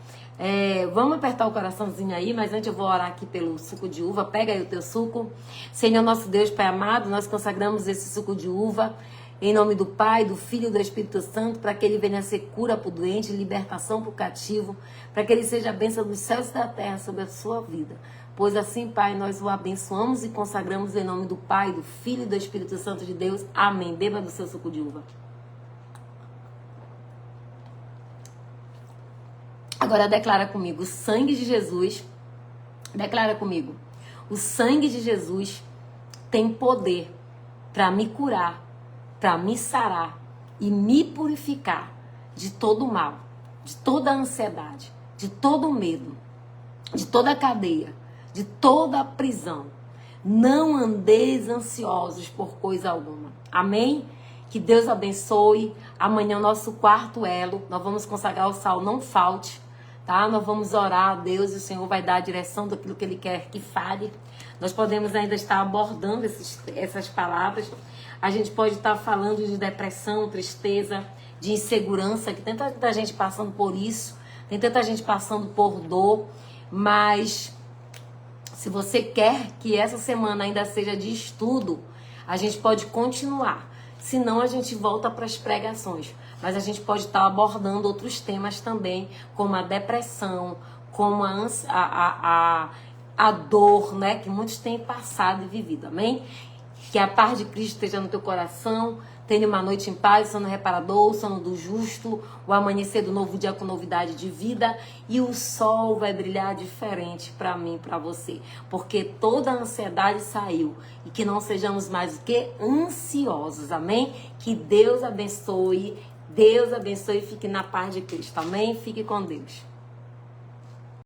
Vamos apertar o coraçãozinho aí, mas antes eu vou orar aqui pelo suco de uva. Pega aí o teu suco. Senhor nosso Deus, Pai amado, nós consagramos esse suco de uva em nome do Pai, do Filho e do Espírito Santo, para que ele venha a ser cura para o doente, libertação para o cativo, para que ele seja a bênção dos céus e da terra sobre a sua vida. Pois assim, Pai, nós o abençoamos e consagramos em nome do Pai, do Filho e do Espírito Santo de Deus. Amém. Beba do seu suco de uva. Agora declara comigo, o sangue de Jesus, declara comigo, o sangue de Jesus tem poder para me curar, para me sarar e me purificar de todo o mal, de toda a ansiedade, de todo o medo, de toda a cadeia, de toda a prisão. Não andeis ansiosos por coisa alguma. Amém? Que Deus abençoe. Amanhã, nosso quarto elo, nós vamos consagrar o sal, não falte. Tá? Nós vamos orar a Deus e o Senhor vai dar a direção daquilo que Ele quer que fale. Nós podemos ainda estar abordando essas palavras. A gente pode estar falando de depressão, tristeza, de insegurança, que tem tanta gente passando por isso, tem tanta gente passando por dor, mas se você quer que essa semana ainda seja de estudo, a gente pode continuar. Senão a gente volta para as pregações. Mas a gente pode estar abordando outros temas também, como a depressão, como a dor, né? Que muitos têm passado e vivido, amém? Que a paz de Cristo esteja no teu coração. Tenha uma noite em paz, sono reparador, sono do justo, o amanhecer do novo dia com novidade de vida e o sol vai brilhar diferente para mim, para você, porque toda a ansiedade saiu e que não sejamos mais do que ansiosos, amém? Que Deus abençoe e fique na paz de Cristo, amém? Fique com Deus.